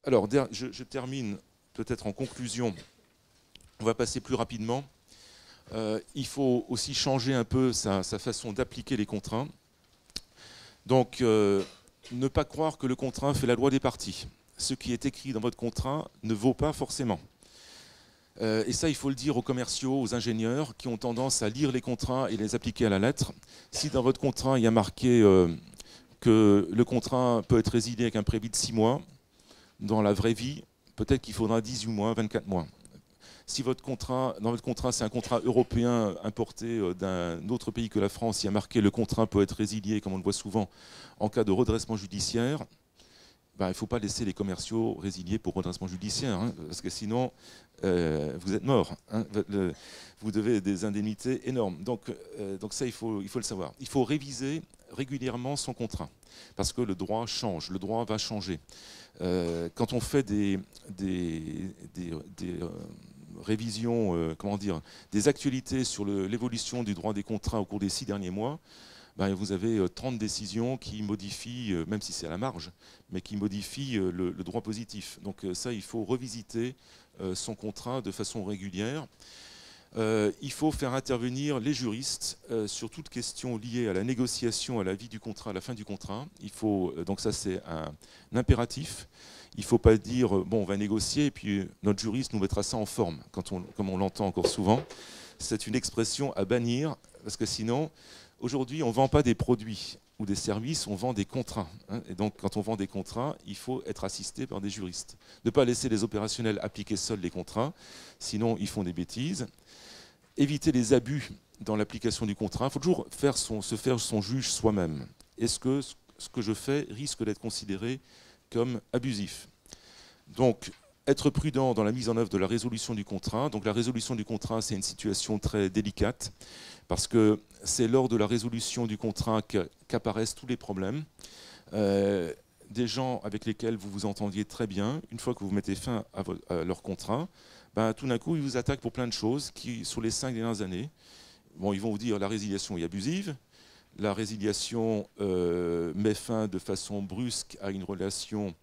Alors, je termine peut-être en conclusion. On va passer plus rapidement. Il faut aussi changer un peu sa façon d'appliquer les contrats. Donc, ne pas croire que le contrat fait la loi des parties. Ce qui est écrit dans votre contrat ne vaut pas forcément. Et ça, il faut le dire aux commerciaux, aux ingénieurs qui ont tendance à lire les contrats et les appliquer à la lettre. Si dans votre contrat, il y a marqué que le contrat peut être résilié avec un préavis de 6 mois, dans la vraie vie, peut-être qu'il faudra 18 mois, 24 mois. Si votre contrat, dans votre contrat, c'est un contrat européen importé d'un autre pays que la France, il y a marqué le contrat peut être résilié, comme on le voit souvent, en cas de redressement judiciaire, ben, il ne faut pas laisser les commerciaux résilier pour redressement judiciaire, hein, parce que sinon, vous êtes mort. Hein, vous devez des indemnités énormes. Donc ça, il faut le savoir. Il faut réviser régulièrement son contrat, parce que le droit change, le droit va changer. Quand on fait des révisions, des actualités sur l'évolution du droit des contrats au cours des 6 derniers mois, ben, vous avez 30 décisions qui modifient, même si c'est à la marge, mais qui modifient le droit positif. Donc ça, il faut revisiter son contrat de façon régulière. Il faut faire intervenir les juristes sur toute question liée à la négociation, à la vie du contrat, à la fin du contrat. Donc ça, c'est un impératif. Il ne faut pas dire, bon, on va négocier, et puis notre juriste nous mettra ça en forme, comme on l'entend encore souvent. C'est une expression à bannir, parce que sinon, aujourd'hui, on ne vend pas des produits ou des services, on vend des contrats. Hein. Et donc, quand on vend des contrats, il faut être assisté par des juristes. Ne pas laisser les opérationnels appliquer seuls les contrats, sinon ils font des bêtises. Éviter les abus dans l'application du contrat. Il faut toujours se faire son juge soi-même. Est-ce que ce que je fais risque d'être considéré comme abusif? Donc, être prudent dans la mise en œuvre de la résolution du contrat. Donc, la résolution du contrat, c'est une situation très délicate parce que c'est lors de la résolution du contrat qu'apparaissent tous les problèmes. Des gens avec lesquels vous vous entendiez très bien, une fois que vous mettez fin à leur contrat, ben, tout d'un coup, ils vous attaquent pour plein de choses qui, sur les 5 dernières années, bon, ils vont vous dire la résiliation est abusive, la résiliation met fin de façon brusque à une relation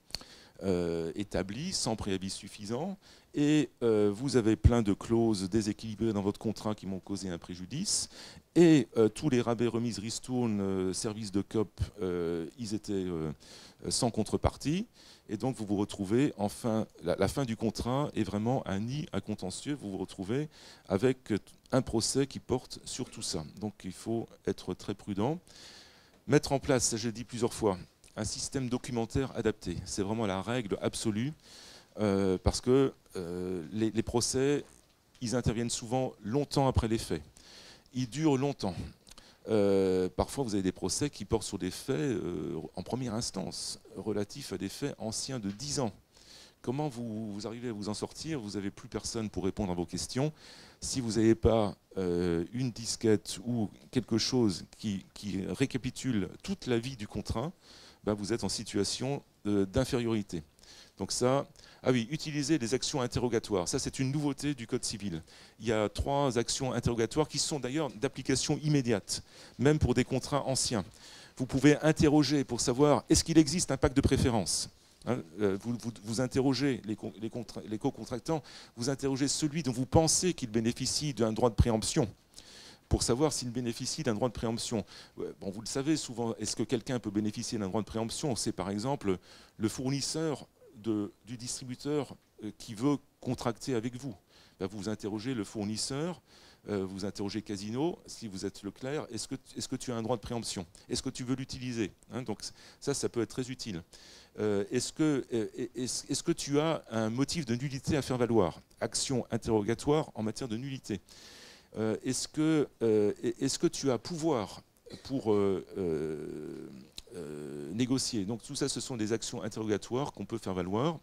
établie, sans préavis suffisant, et vous avez plein de clauses déséquilibrées dans votre contrat qui m'ont causé un préjudice, et tous les rabais, remises, ristournes, services de COP, ils étaient sans contrepartie, et donc vous vous retrouvez, enfin, la fin du contrat est vraiment un nid à contentieux, vous vous retrouvez avec un procès qui porte sur tout ça. Donc il faut être très prudent. Mettre en place, ça j'ai dit plusieurs fois, un système documentaire adapté. C'est vraiment la règle absolue, parce que les procès, ils interviennent souvent longtemps après les faits. Ils durent longtemps. Parfois, vous avez des procès qui portent sur des faits en première instance, relatifs à des faits anciens de 10 ans. Comment vous arrivez à vous en sortir? Vous n'avez plus personne pour répondre à vos questions. Si vous n'avez pas une disquette ou quelque chose qui récapitule toute la vie du contrat, ben vous êtes en situation d'infériorité. Donc ça, ah oui, utiliser des actions interrogatoires. Ça, c'est une nouveauté du Code civil. Il y a 3 actions interrogatoires qui sont d'ailleurs d'application immédiate, même pour des contrats anciens. Vous pouvez interroger pour savoir est-ce qu'il existe un pacte de préférence. Hein, vous interrogez les co-contractants, vous interrogez celui dont vous pensez qu'il bénéficie d'un droit de préemption, pour savoir s'il bénéficie d'un droit de préemption. Bon, vous le savez souvent, est-ce que quelqu'un peut bénéficier d'un droit de préemption? C'est par exemple le fournisseur du distributeur qui veut contracter avec vous. Ben, vous interrogez le fournisseur, vous interrogez Casino, si vous êtes Leclerc, est-ce que tu as un droit de préemption? Est-ce que tu veux l'utiliser? Hein, donc ça peut être très utile. Est-ce que tu as un motif de nullité à faire valoir? Action interrogatoire en matière de nullité. Est-ce que tu as pouvoir pour négocier? Donc tout ça, ce sont des actions interrogatoires qu'on peut faire valoir.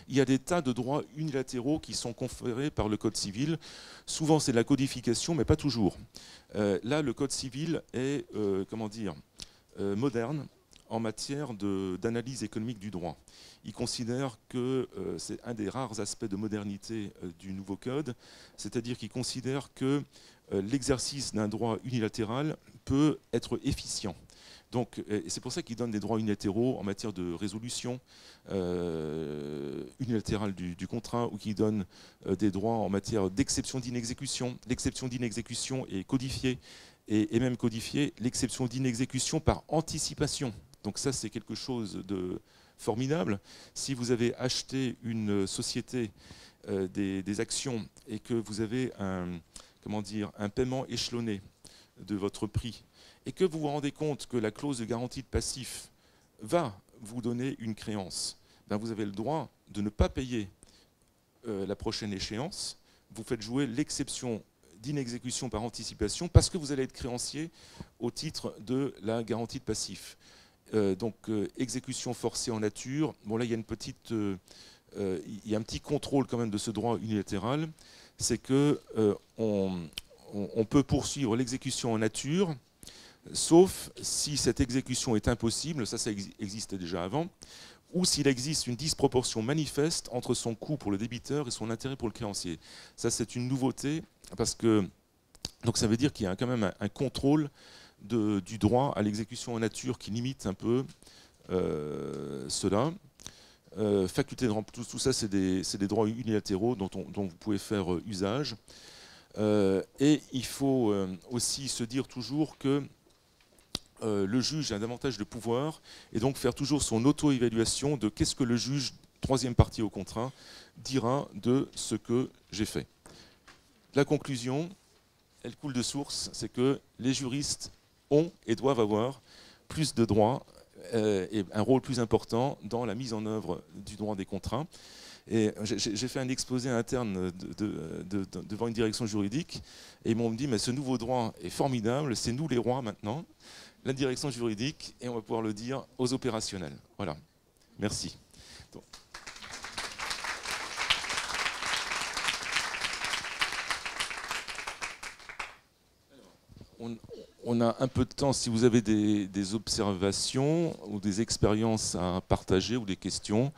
Il y a des tas de droits unilatéraux qui sont conférés par le Code civil. Souvent, c'est de la codification, mais pas toujours. Là, le Code civil est, moderne en matière d'analyse économique du droit. Il considère que c'est un des rares aspects de modernité du nouveau Code, c'est-à-dire qu'il considère que l'exercice d'un droit unilatéral peut être efficient. Donc, et c'est pour ça qu'il donne des droits unilatéraux en matière de résolution unilatérale du contrat, ou qu'il donne des droits en matière d'exception d'inexécution. L'exception d'inexécution est codifiée, et même codifiée l'exception d'inexécution par anticipation. Donc ça, c'est quelque chose de formidable. Si vous avez acheté une société, des actions, et que vous avez un paiement échelonné de votre prix, et que vous vous rendez compte que la clause de garantie de passif va vous donner une créance, ben vous avez le droit de ne pas payer la prochaine échéance. Vous faites jouer l'exception d'inexécution par anticipation parce que vous allez être créancier au titre de la garantie de passif. Donc exécution forcée en nature. Bon, là il y a une petite, il y a un petit contrôle quand même de ce droit unilatéral, c'est que on peut poursuivre l'exécution en nature, sauf si cette exécution est impossible, ça existait déjà avant, ou s'il existe une disproportion manifeste entre son coût pour le débiteur et son intérêt pour le créancier. Ça, c'est une nouveauté, parce que donc ça veut dire qu'il y a quand même un contrôle du droit à l'exécution en nature qui limite un peu cela. Faculté de tout ça, c'est des droits unilatéraux dont vous pouvez faire usage. Et il faut aussi se dire toujours que le juge a davantage de pouvoir, et donc faire toujours son auto-évaluation de qu'est-ce que le juge, troisième partie au contrat, dira de ce que j'ai fait. La conclusion, elle coule de source, c'est que les juristes ont et doivent avoir plus de droits et un rôle plus important dans la mise en œuvre du droit des contrats. Et j'ai fait un exposé interne devant une direction juridique, et ils m'ont dit, mais ce nouveau droit est formidable, c'est nous les rois maintenant, la direction juridique, et on va pouvoir le dire aux opérationnels. Voilà. Merci. Donc. On a un peu de temps, si vous avez des observations ou des expériences à partager ou des questions.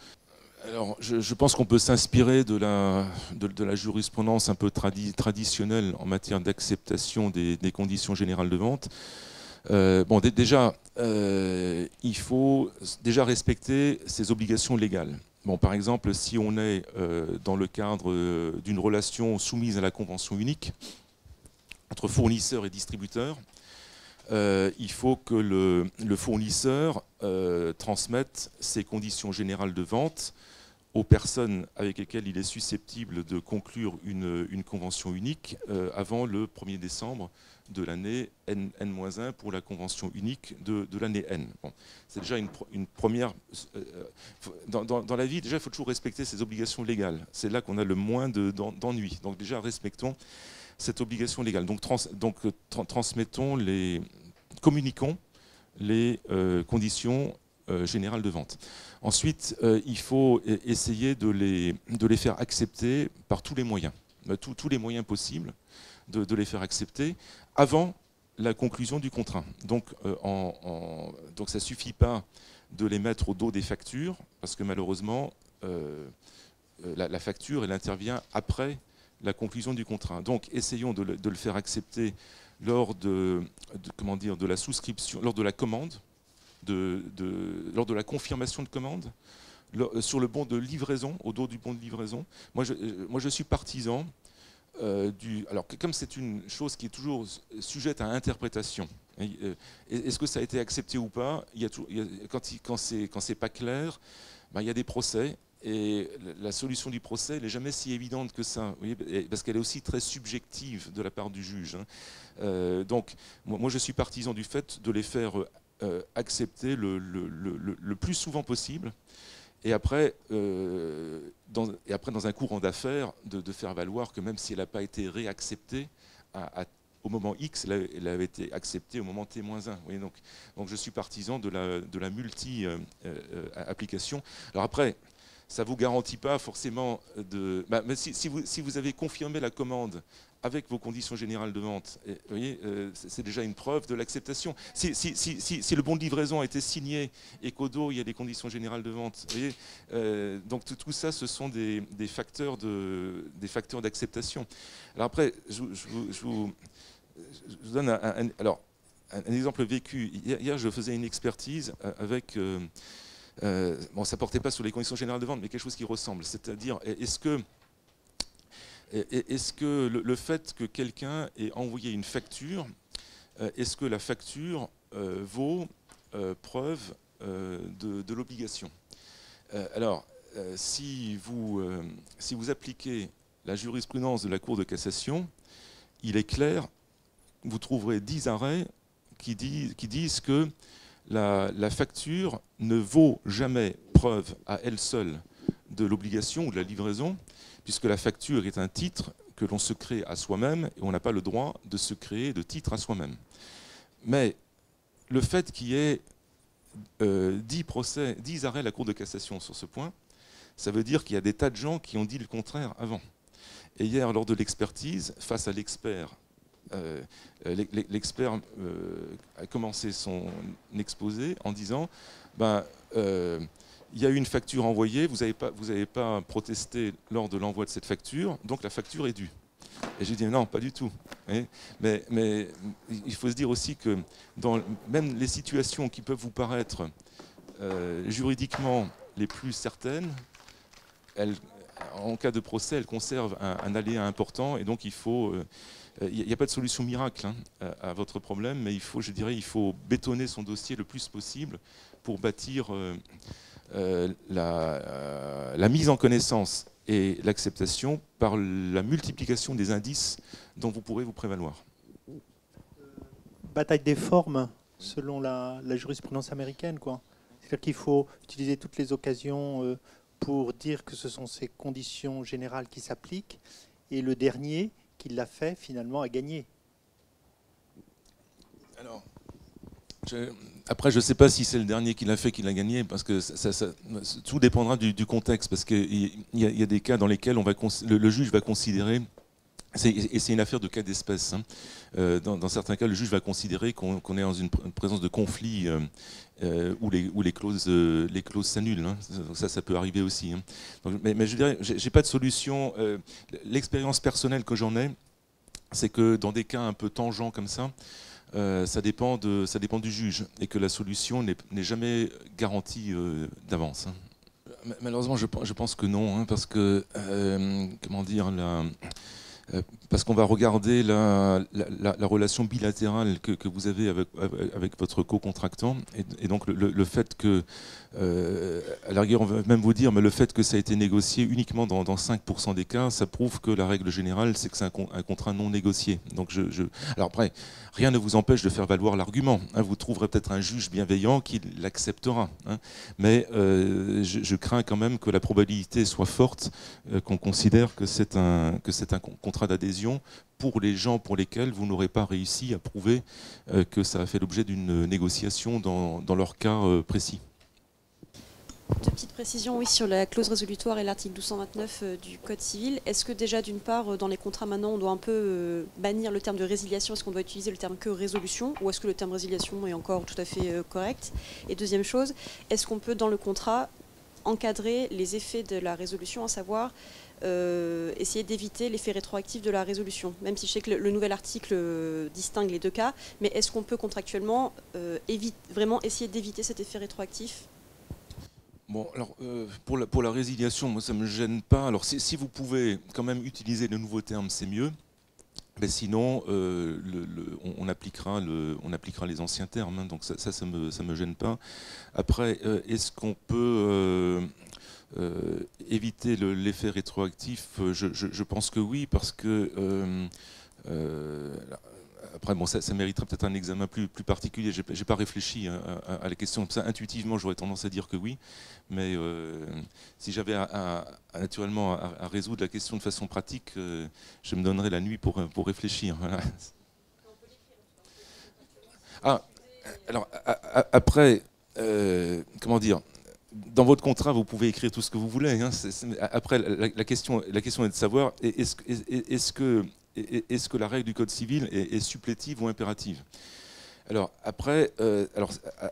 Alors, je pense qu'on peut s'inspirer de la jurisprudence un peu traditionnelle en matière d'acceptation des conditions générales de vente. Bon, déjà, il faut déjà respecter ses obligations légales. Bon, par exemple, si on est dans le cadre d'une relation soumise à la convention unique entre fournisseur et distributeur, il faut que le fournisseur transmette ses conditions générales de vente aux personnes avec lesquelles il est susceptible de conclure une convention unique avant le 1er décembre de l'année N-1 pour la convention unique de l'année N. Bon, c'est déjà une première... dans la vie, déjà, il faut toujours respecter ses obligations légales. C'est là qu'on a le moins d'ennuis. Donc déjà, respectons cette obligation légale. Donc, transmettons communiquons les conditions générales de vente. Ensuite, il faut essayer de les faire accepter par tous les moyens, tous les moyens possibles de les faire accepter avant la conclusion du contrat. Donc, donc ça ne suffit pas de les mettre au dos des factures, parce que malheureusement, la facture, elle intervient après la conclusion du contrat. Donc, essayons de le faire accepter lors comment dire, de la souscription, lors de la commande, lors de la confirmation de commande, sur le bon de livraison, au dos du bon de livraison. Moi, je suis partisan alors, comme c'est une chose qui est toujours sujette à interprétation, est-ce que ça a été accepté ou pas? Quand c'est pas clair, ben, il y a des procès. Et la solution du procès n'est jamais si évidente que ça, vous voyez, parce qu'elle est aussi très subjective de la part du juge. Donc, moi, je suis partisan du fait de les faire accepter le plus souvent possible, et après, dans un courant d'affaires, de faire valoir que même si elle n'a pas été réacceptée au moment X, elle avait été acceptée au moment T-1. Donc je suis partisan de la multi-application. Alors après, ça ne vous garantit pas forcément mais si vous avez confirmé la commande avec vos conditions générales de vente, vous voyez, c'est déjà une preuve de l'acceptation. Si le bon de livraison a été signé et qu'au dos, il y a des conditions générales de vente, vous voyez, donc tout ça, ce sont des facteurs d'acceptation. Alors après, je vous donne alors, un exemple vécu. Hier, je faisais une expertise avec... bon, ça ne portait pas sur les conditions générales de vente, mais quelque chose qui ressemble. C'est-à-dire, est-ce que le fait que quelqu'un ait envoyé une facture, est-ce que la facture vaut preuve de l'obligation? Alors, si vous appliquez la jurisprudence de la Cour de cassation, il est clair, vous trouverez 10 arrêts qui disent que la facture ne vaut jamais preuve à elle seule de l'obligation ou de la livraison, puisque la facture est un titre que l'on se crée à soi-même et on n'a pas le droit de se créer de titre à soi-même. Mais le fait qu'il y ait 10 arrêts à la Cour de cassation sur ce point, ça veut dire qu'il y a des tas de gens qui ont dit le contraire avant. Et hier, lors de l'expertise, face à l'expert, l'expert a commencé son exposé en disant il y a eu une facture envoyée, vous n'avez pas protesté lors de l'envoi de cette facture, donc la facture est due. Et j'ai dit non, pas du tout. Mais il faut se dire aussi que dans même les situations qui peuvent vous paraître juridiquement les plus certaines, en cas de procès, elles conservent un aléa important, et donc il n'y a pas de solution miracle à votre problème, mais il faut bétonner son dossier le plus possible pour bâtir la mise en connaissance et l'acceptation par la multiplication des indices dont vous pourrez vous prévaloir. Bataille des formes, selon la jurisprudence américaine, quoi. C'est-à-dire qu'il faut utiliser toutes les occasions pour dire que ce sont ces conditions générales qui s'appliquent, et le dernier qui l'a fait, finalement, a gagné. Alors, après, je ne sais pas si c'est le dernier qui l'a fait qui l'a gagné, parce que tout dépendra du contexte, parce qu'il y a des cas dans lesquels le juge va considérer, et c'est une affaire de cas d'espèce, hein. Dans certains cas, le juge va considérer qu'on est dans une présence de conflit où les clauses s'annulent, hein. Ça peut arriver aussi, hein. Donc, mais je dirais, j'ai pas de solution. L'expérience personnelle que j'en ai, c'est que dans des cas un peu tangents comme ça, ça dépend du juge, et que la solution n'est jamais garantie d'avance, hein. Malheureusement, je pense que non, hein, parce que comment dire, parce qu'on va regarder la relation bilatérale que vous avez avec votre co-contractant, et donc le fait que, à la rigueur, on va même vous dire, mais le fait que ça a été négocié uniquement dans 5% des cas, ça prouve que la règle générale, c'est que c'est un contrat non négocié. Donc alors après, rien ne vous empêche de faire valoir l'argument, hein. Vous trouverez peut-être un juge bienveillant qui l'acceptera, hein. Mais je crains quand même que la probabilité soit forte qu'on considère que c'est un contrat d'adhésion pour les gens pour lesquels vous n'aurez pas réussi à prouver que ça a fait l'objet d'une négociation dans leur cas précis. Deux petites précisions, oui, sur la clause résolutoire et l'article 1229 du Code civil. Est-ce que déjà, d'une part, dans les contrats maintenant, on doit un peu bannir le terme de résiliation? Est-ce qu'on doit utiliser le terme que résolution, ou est-ce que le terme résiliation est encore tout à fait correct? Et deuxième chose, est-ce qu'on peut, dans le contrat, encadrer les effets de la résolution, à savoir essayer d'éviter l'effet rétroactif de la résolution, même si je sais que le nouvel article distingue les deux cas, mais est-ce qu'on peut contractuellement vraiment essayer d'éviter cet effet rétroactif? Bon, alors pour la résiliation, moi ça ne me gêne pas. Alors si vous pouvez quand même utiliser le nouveau terme, c'est mieux. Mais sinon, on appliquera les anciens termes, hein, donc ça me gêne pas. Après, est-ce qu'on peut éviter l'effet rétroactif? Je pense que oui, parce que après, bon, ça mériterait peut-être un examen plus particulier. J'ai pas réfléchi à la question. Ça, intuitivement, j'aurais tendance à dire que oui. Mais si j'avais naturellement à résoudre la question de façon pratique, je me donnerais la nuit pour réfléchir. Voilà. Ah, alors après, comment dire? Dans votre contrat, vous pouvez écrire tout ce que vous voulez, hein. Après, la question est de savoir est-ce que la règle du Code civil est supplétive ou impérative? Alors après,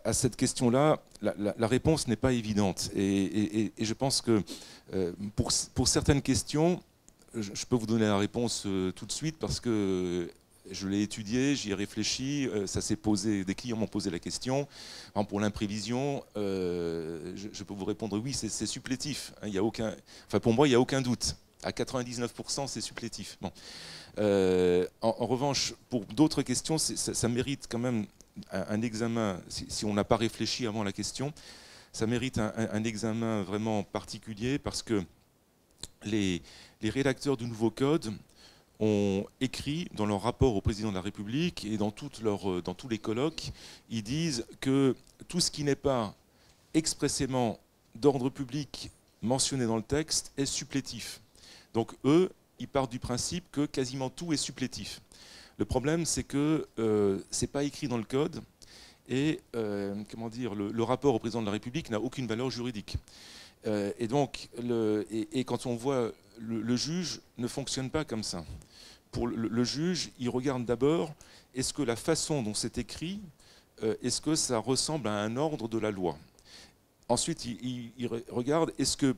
à cette question-là, la réponse n'est pas évidente. Et je pense que pour certaines questions, je peux vous donner la réponse tout de suite, parce que je l'ai étudié, j'y ai réfléchi, ça s'est posé, des clients m'ont posé la question. Pour l'imprévision, je peux vous répondre oui, c'est supplétif. Il y a aucun, enfin pour moi, il n'y a aucun doute. À 99%, c'est supplétif. Bon. En revanche, pour d'autres questions, ça mérite quand même un examen, si on n'a pas réfléchi avant la question, ça mérite un examen vraiment particulier parce que les rédacteurs du nouveau code ont écrit dans leur rapport au président de la République et dans tous les colloques, ils disent que tout ce qui n'est pas expressément d'ordre public mentionné dans le texte est supplétif. Donc eux, ils partent du principe que quasiment tout est supplétif. Le problème, c'est que ce n'est pas écrit dans le code et comment dire, le rapport au président de la République n'a aucune valeur juridique. Et donc, quand on voit le juge ne fonctionne pas comme ça. Pour le juge, il regarde d'abord est-ce que la façon dont c'est écrit, est-ce que ça ressemble à un ordre de la loi. Ensuite, il regarde est-ce que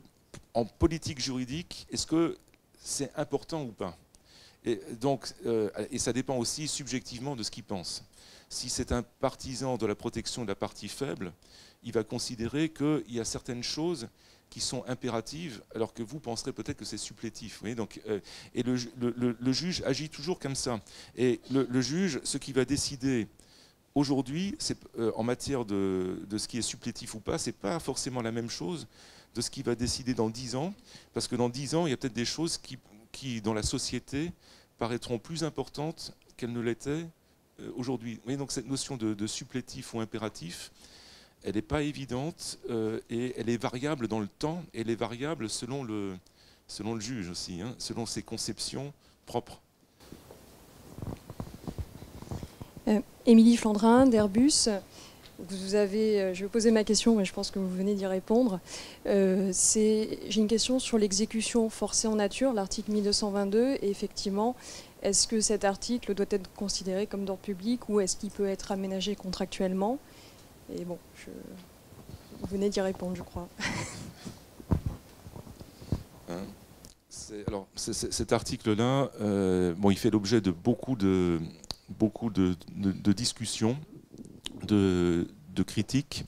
en politique juridique, est-ce que c'est important ou pas. Et donc, et ça dépend aussi subjectivement de ce qu'il pense. Si c'est un partisan de la protection de la partie faible, il va considérer qu'il y a certaines choses qui sont impératives, alors que vous penserez peut-être que c'est supplétif. Vous voyez, donc, et le juge agit toujours comme ça. Et le juge, ce qui va décider aujourd'hui, en matière de ce qui est supplétif ou pas, c'est pas forcément la même chose de ce qui va décider dans 10 ans, parce que dans 10 ans, il y a peut-être des choses qui dans la société, paraîtront plus importantes qu'elles ne l'étaient aujourd'hui. Vous voyez, donc cette notion de supplétif ou impératif, elle n'est pas évidente et elle est variable dans le temps, et elle est variable selon le juge aussi, hein, selon ses conceptions propres. Émilie Flandrin d'Airbus. Je vais poser ma question, mais je pense que vous venez d'y répondre. J'ai une question sur l'exécution forcée en nature, l'article 1222. Et effectivement, est-ce que cet article doit être considéré comme d'ordre public ou est-ce qu'il peut être aménagé contractuellement? Et bon, vous venez d'y répondre, je crois. Alors, cet article-là, bon, il fait l'objet de beaucoup de discussions, de critiques,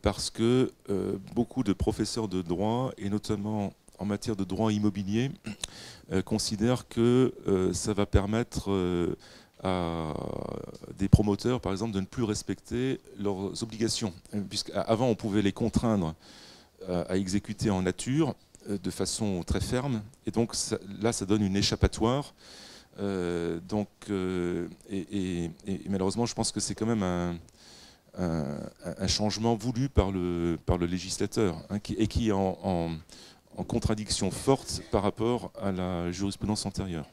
parce que beaucoup de professeurs de droit, et notamment en matière de droit immobilier, considèrent que ça va permettre à des promoteurs, par exemple, de ne plus respecter leurs obligations. Puisqu'avant, on pouvait les contraindre à exécuter en nature de façon très ferme, et donc là, ça donne une échappatoire. Donc, malheureusement, je pense que c'est quand même un changement voulu par le législateur, hein, qui est en contradiction forte par rapport à la jurisprudence antérieure.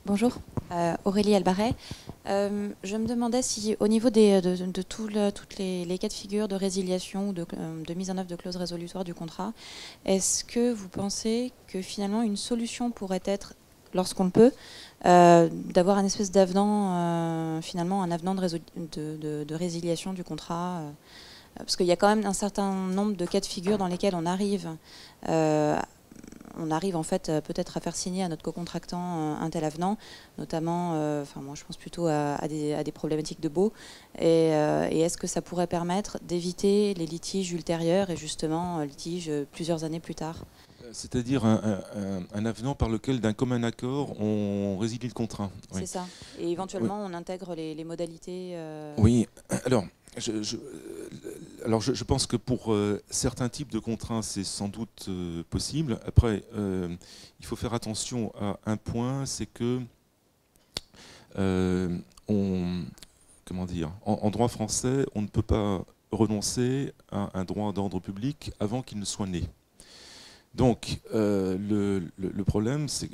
Bonjour, Aurélie Albaret. Je me demandais si, au niveau de toutes les cas de figure de résiliation ou de mise en œuvre de clauses résolutoires du contrat, est-ce que vous pensez que finalement une solution pourrait être, lorsqu'on le peut, d'avoir un espèce d'avenant, finalement un avenant de résiliation du contrat, parce qu'il y a quand même un certain nombre de cas de figure dans lesquels on arrive en fait peut-être à faire signer à notre co-contractant un tel avenant, notamment, moi je pense plutôt à des problématiques de baux, et est-ce que ça pourrait permettre d'éviter les litiges ultérieurs et justement litiges plusieurs années plus tard? C'est-à-dire un avenant par lequel, d'un commun accord, on résilie le contrat. Oui. C'est ça. Et éventuellement, on intègre les modalités. Oui. Alors, je pense que pour certains types de contrats, c'est sans doute possible. Après, il faut faire attention à un point, c'est que en droit français, on ne peut pas renoncer à un droit d'ordre public avant qu'il ne soit né. Donc, le problème, c'est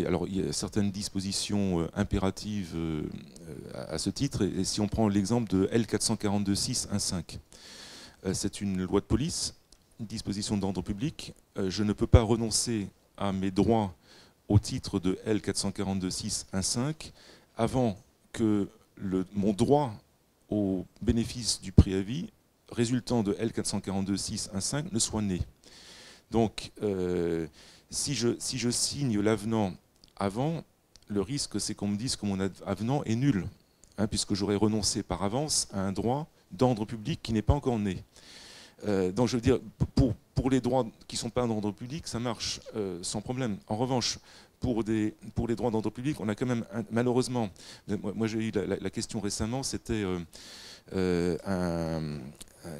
alors il y a certaines dispositions impératives à ce titre, et si on prend l'exemple de L442.6.1.5, c'est une loi de police, une disposition d'ordre public. Je ne peux pas renoncer à mes droits au titre de L442.6.1.5 avant que mon droit au bénéfice du préavis résultant de L442.6.1.5 ne soit né. Donc, si je signe l'avenant avant, le risque, c'est qu'on me dise que mon avenant est nul, hein, puisque j'aurais renoncé par avance à un droit d'ordre public qui n'est pas encore né. Donc je veux dire, pour les droits qui ne sont pas d'ordre public, ça marche sans problème. En revanche, pour les droits d'ordre public, on a quand même, malheureusement, moi j'ai eu la question récemment, c'était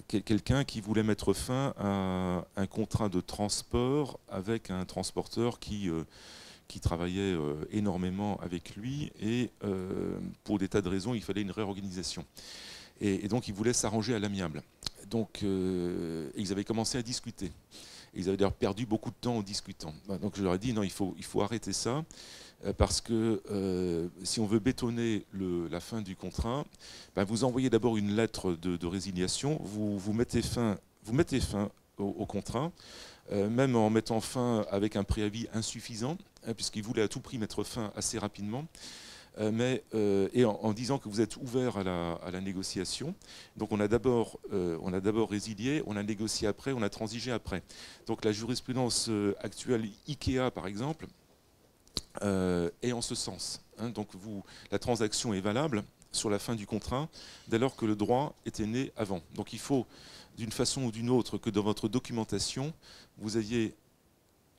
quelqu'un qui voulait mettre fin à un contrat de transport avec un transporteur qui travaillait énormément avec lui, et pour des tas de raisons, il fallait une réorganisation. Et donc, ils voulaient s'arranger à l'amiable. Donc, ils avaient commencé à discuter. Ils avaient d'ailleurs perdu beaucoup de temps en discutant. Donc, je leur ai dit, non, il faut arrêter ça, parce que si on veut bétonner la fin du contrat, ben, vous envoyez d'abord une lettre de résiliation, vous mettez fin au contrat, même en mettant fin avec un préavis insuffisant, hein, puisqu'ils voulaient à tout prix mettre fin assez rapidement. Et en disant que vous êtes ouvert à la négociation. Donc on a d'abord résilié, on a négocié après, on a transigé après. Donc la jurisprudence actuelle IKEA, par exemple, est en ce sens. Hein. Donc la transaction est valable sur la fin du contrat dès lors que le droit était né avant. Donc il faut, d'une façon ou d'une autre, que dans votre documentation, vous ayez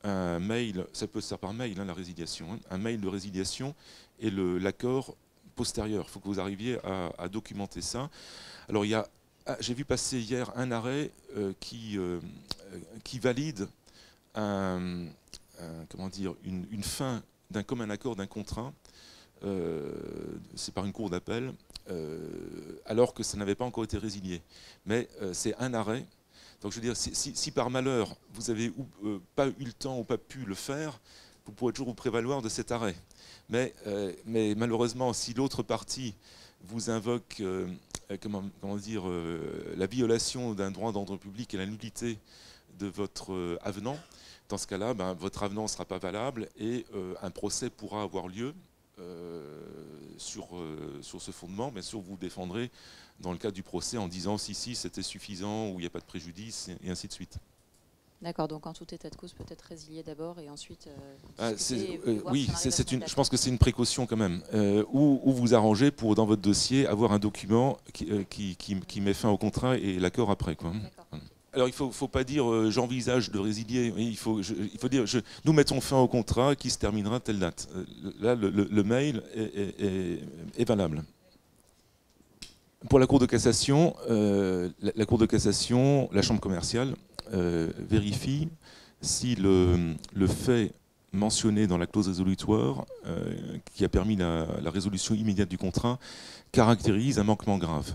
un mail, ça peut se faire par mail, hein, la résiliation, hein, un mail de résiliation et l'accord postérieur. Il faut que vous arriviez à documenter ça. Alors j'ai vu passer hier un arrêt qui valide une fin d'un commun accord d'un contrat. C'est par une cour d'appel, alors que ça n'avait pas encore été résilié. Mais c'est un arrêt. Donc je veux dire, si par malheur vous avez pas eu le temps ou pas pu le faire, vous pourrez toujours vous prévaloir de cet arrêt. Mais malheureusement, si l'autre partie vous invoque la violation d'un droit d'ordre public et la nullité de votre avenant, dans ce cas-là, ben, votre avenant ne sera pas valable et un procès pourra avoir lieu sur ce fondement. Bien sûr, vous défendrez dans le cadre du procès en disant si c'était suffisant ou il n'y a pas de préjudice, et ainsi de suite. D'accord, donc en tout état de cause, peut-être résilier d'abord et ensuite oui, je pense que c'est une précaution quand même. Ou vous arrangez pour, dans votre dossier, avoir un document qui met fin au contrat et l'accord après, quoi. Alors il ne faut pas dire j'envisage de résilier, il faut dire nous mettons fin au contrat qui se terminera telle date. Là, le mail est valable. Pour la Cour de cassation, la Cour de cassation, la Chambre commerciale, vérifie si le fait mentionné dans la clause résolutoire qui a permis la résolution immédiate du contrat caractérise un manquement grave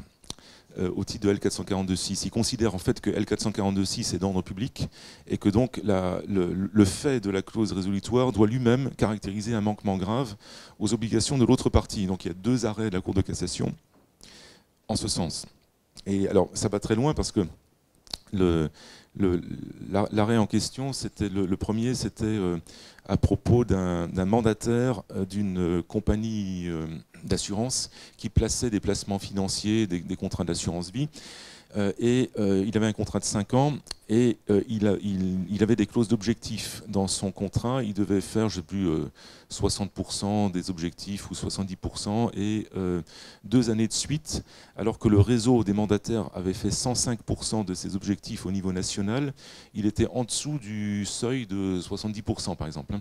au titre de L442.6. Il considère en fait que L442.6 est d'ordre public et que donc le fait de la clause résolutoire doit lui-même caractériser un manquement grave aux obligations de l'autre partie. Donc il y a 2 arrêts de la Cour de cassation en ce sens. Et alors ça va très loin parce que l'arrêt en question, le premier, c'était à propos d'un mandataire d'une compagnie d'assurance qui plaçait des placements financiers, des contrats d'assurance vie. Il avait un contrat de 5 ans et il avait des clauses d'objectifs dans son contrat. Il devait faire, je ne sais plus, 60% des objectifs ou 70% et 2 années de suite, alors que le réseau des mandataires avait fait 105% de ses objectifs au niveau national, il était en dessous du seuil de 70% par exemple.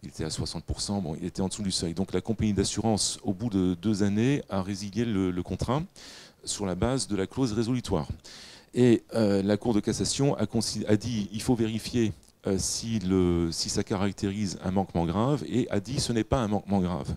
Il était à 60%, bon, il était en dessous du seuil. Donc la compagnie d'assurance, au bout de 2 années, a résilié le contrat sur la base de la clause résolutoire. Et la Cour de cassation a dit il faut vérifier si ça caractérise un manquement grave, et a dit ce n'est pas un manquement grave.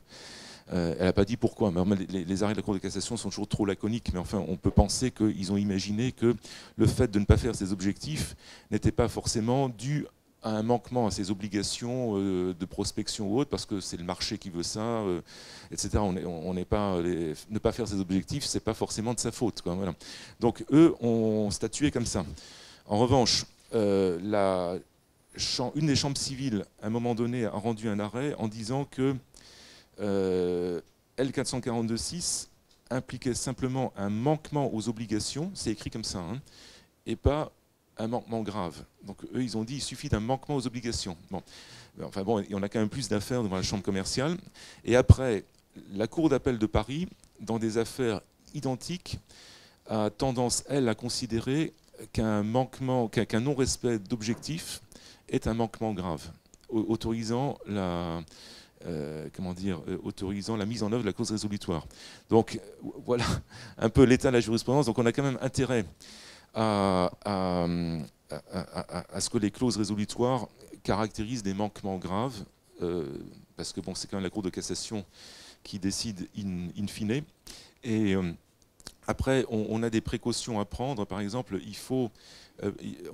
Elle n'a pas dit pourquoi. Les arrêts de la Cour de cassation sont toujours trop laconiques, mais enfin on peut penser qu'ils ont imaginé que le fait de ne pas faire ses objectifs n'était pas forcément dû à un manquement à ses obligations de prospection ou autre, parce que c'est le marché qui veut ça, etc. Ne pas faire ses objectifs, c'est pas forcément de sa faute, quoi, voilà. Donc eux ont statué comme ça. En revanche, une des chambres civiles, à un moment donné, a rendu un arrêt en disant que L442.6 impliquait simplement un manquement aux obligations, c'est écrit comme ça, hein, et pas un manquement grave. Donc eux, ils ont dit il suffit d'un manquement aux obligations. Bon. Enfin bon, on a quand même plus d'affaires devant la chambre commerciale. Et après, la Cour d'appel de Paris, dans des affaires identiques, a tendance, elle, à considérer qu'un non-respect d'objectifs est un manquement grave, autorisant autorisant la mise en œuvre de la clause résolutoire. Donc voilà un peu l'état de la jurisprudence. Donc on a quand même intérêt à ce que les clauses résolutoires caractérisent des manquements graves, parce que bon, c'est quand même la Cour de cassation qui décide in fine. Et après, on a des précautions à prendre. Par exemple,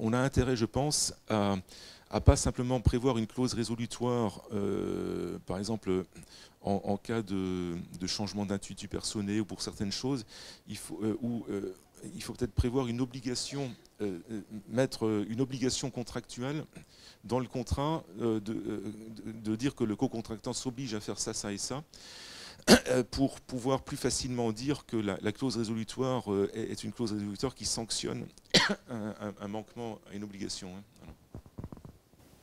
on a intérêt, je pense, à pas simplement prévoir une clause résolutoire, par exemple, en cas de changement d'intuitu personné ou pour certaines choses, il faut peut-être prévoir une obligation, mettre une obligation contractuelle dans le contrat, de dire que le co-contractant s'oblige à faire ça, ça et ça, pour pouvoir plus facilement dire que la clause résolutoire est une clause résolutoire qui sanctionne un manquement à une obligation. Voilà.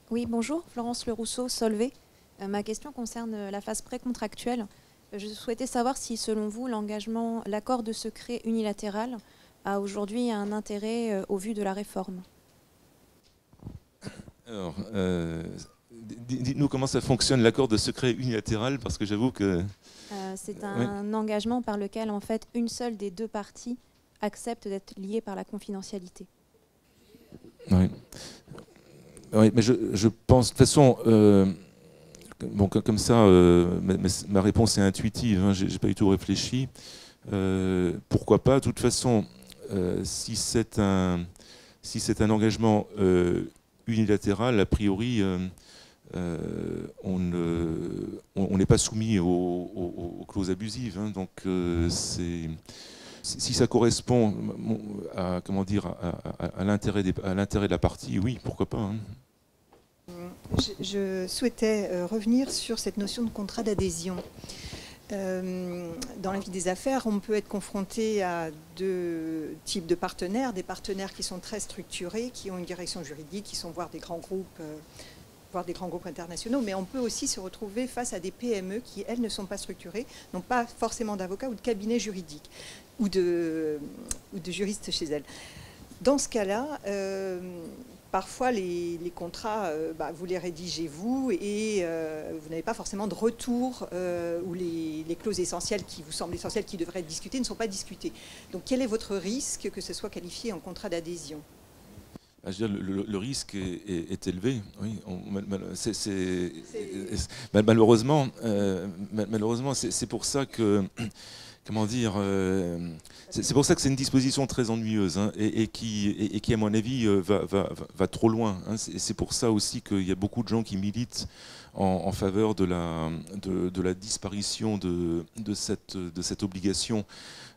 Oui, bonjour, Florence Le Rousseau, Solvay. Ma question concerne la phase précontractuelle. Je souhaitais savoir si, selon vous, l'accord de secret unilatéral a aujourd'hui un intérêt au vu de la réforme. Alors, dites-nous comment ça fonctionne l'accord de secret unilatéral, parce que j'avoue que... c'est un engagement par lequel, en fait, une seule des deux parties accepte d'être liée par la confidentialité. Oui. Oui, mais je pense, de toute façon, bon, comme ça, ma réponse est intuitive, hein, je n'ai pas du tout réfléchi. Pourquoi pas? De toute façon, si c'est un engagement unilatéral, a priori, on n'est pas soumis aux clauses abusives. Hein, donc, si ça correspond à, comment dire, à l'intérêt de la partie, oui, pourquoi pas. Hein. Je souhaitais revenir sur cette notion de contrat d'adhésion. Dans la vie des affaires, on peut être confronté à deux types de partenaires, des partenaires qui sont très structurés, qui ont une direction juridique, qui sont voire des grands groupes internationaux, mais on peut aussi se retrouver face à des PME qui, elles, ne sont pas structurées, n'ont pas forcément d'avocats ou de cabinet juridique ou de juristes chez elles. Dans ce cas-là, parfois les contrats, vous les rédigez vous et vous n'avez pas forcément de retour ou les clauses essentielles qui vous semblent essentielles, qui devraient être discutées, ne sont pas discutées. Donc quel est votre risque que ce soit qualifié en contrat d'adhésion ? Je veux dire, le risque est élevé. Oui, malheureusement, c'est pour ça que, comment dire, c'est pour ça que c'est une disposition très ennuyeuse, hein, et qui, à mon avis, va trop loin. Hein. C'est pour ça aussi qu'il y a beaucoup de gens qui militent en faveur de la disparition de cette obligation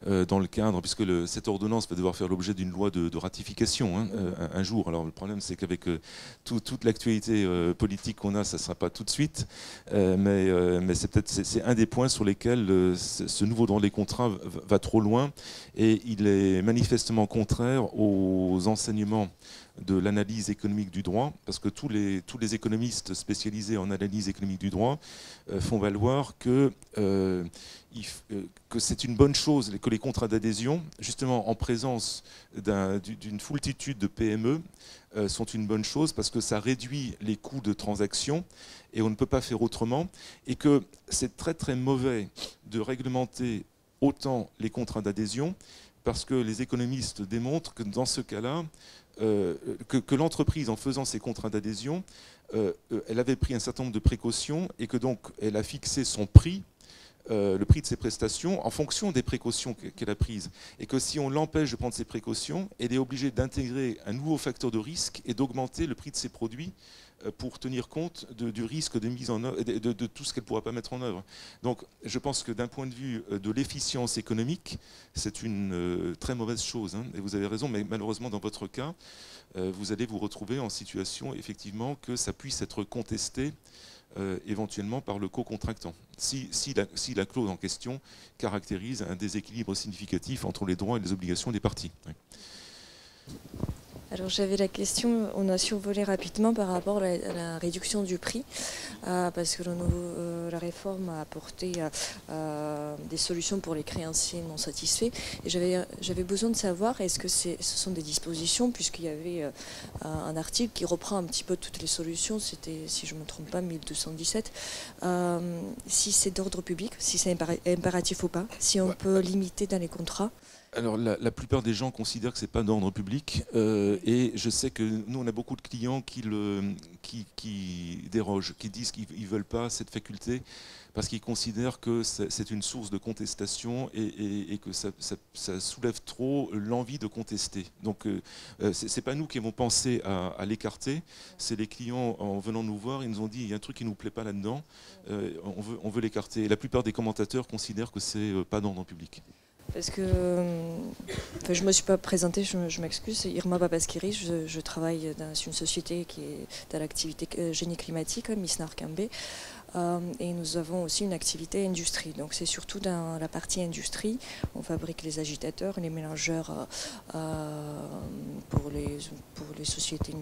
dans le cadre, puisque cette ordonnance va devoir faire l'objet d'une loi de ratification, hein, un jour. Alors le problème, c'est qu'avec toute l'actualité politique qu'on a, ça ne sera pas tout de suite, mais c'est un des points sur lesquels ce nouveau droit des contrats va trop loin, et il est manifestement contraire aux enseignements de l'analyse économique du droit, parce que tous les économistes spécialisés en analyse économique du droit font valoir que c'est une bonne chose que les contrats d'adhésion, justement en présence d'une foultitude de PME, sont une bonne chose, parce que ça réduit les coûts de transaction et on ne peut pas faire autrement, et que c'est très très mauvais de réglementer autant les contrats d'adhésion, parce que les économistes démontrent que dans ce cas-là, que l'entreprise, en faisant ses contrats d'adhésion, elle avait pris un certain nombre de précautions et que donc elle a fixé son prix, le prix de ses prestations, en fonction des précautions qu'elle a prises. Et que si on l'empêche de prendre ses précautions, elle est obligée d'intégrer un nouveau facteur de risque et d'augmenter le prix de ses produits pour tenir compte du risque de mise en œuvre, de tout ce qu'elle ne pourra pas mettre en œuvre. Donc je pense que d'un point de vue de l'efficience économique, c'est une très mauvaise chose, hein, et vous avez raison, mais malheureusement dans votre cas, vous allez vous retrouver en situation effectivement que ça puisse être contesté éventuellement par le co-contractant, si la clause en question caractérise un déséquilibre significatif entre les droits et les obligations des parties. Oui. Alors j'avais la question, on a survolé rapidement par rapport à la réduction du prix, parce que la réforme a apporté des solutions pour les créanciers non satisfaits. Et j'avais besoin de savoir, est-ce que ce sont des dispositions, puisqu'il y avait un article qui reprend un petit peu toutes les solutions, c'était, si je ne me trompe pas, 1217, si c'est d'ordre public, si c'est impératif ou pas, si on peut limiter dans les contrats. Alors la plupart des gens considèrent que ce n'est pas d'ordre public et je sais que nous on a beaucoup de clients qui dérogent, qui disent qu'ils ne veulent pas cette faculté parce qu'ils considèrent que c'est une source de contestation et que ça soulève trop l'envie de contester. Donc ce n'est pas nous qui avons pensé à l'écarter, c'est les clients en venant nous voir, ils nous ont dit il y a un truc qui ne nous plaît pas là-dedans, on veut l'écarter. La plupart des commentateurs considèrent que ce n'est pas d'ordre public. Parce que je ne me suis pas présentée, je m'excuse, Irma Babaskiri, je travaille dans une société qui est dans l'activité génie climatique, Misnar Kambé, et nous avons aussi une activité industrie. Donc c'est surtout dans la partie industrie, on fabrique les agitateurs, les mélangeurs pour les sociétés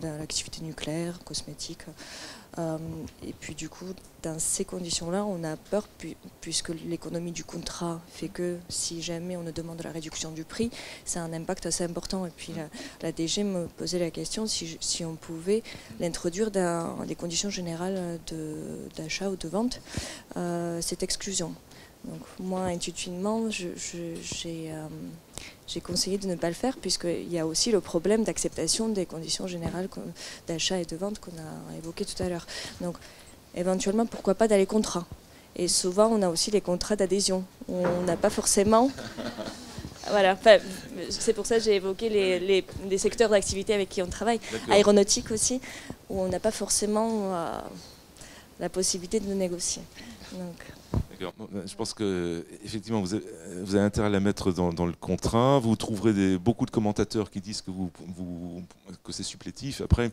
dans l'activité nucléaire, cosmétique. Et puis du coup, dans ces conditions-là, on a peur, puisque l'économie du contrat fait que si jamais on nous demande la réduction du prix, ça a un impact assez important. Et puis la DG me posait la question si on pouvait l'introduire dans les conditions générales d'achat ou de vente, cette exclusion. Donc moi, intuitivement, j'ai conseillé de ne pas le faire, puisqu'il y a aussi le problème d'acceptation des conditions générales d'achat et de vente qu'on a évoqué tout à l'heure. Donc éventuellement, pourquoi pas dans les contrats. Et souvent, on a aussi les contrats d'adhésion. On n'a pas forcément... Voilà, enfin, c'est pour ça que j'ai évoqué les secteurs d'activité avec qui on travaille. Aéronautique aussi, où on n'a pas forcément la possibilité de négocier. D'accord. Je pense que effectivement vous avez intérêt à la mettre dans le contrat. Vous trouverez beaucoup de commentateurs qui disent que c'est supplétif. Après,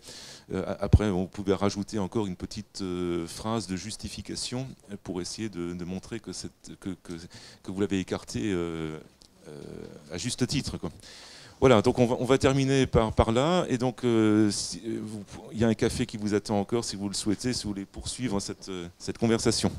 vous pouvez rajouter encore une petite phrase de justification pour essayer de montrer que vous l'avez écarté à juste titre, quoi. Voilà, donc on va terminer par là. Et donc, il y a un café qui vous attend encore si vous le souhaitez, si vous voulez poursuivre cette conversation.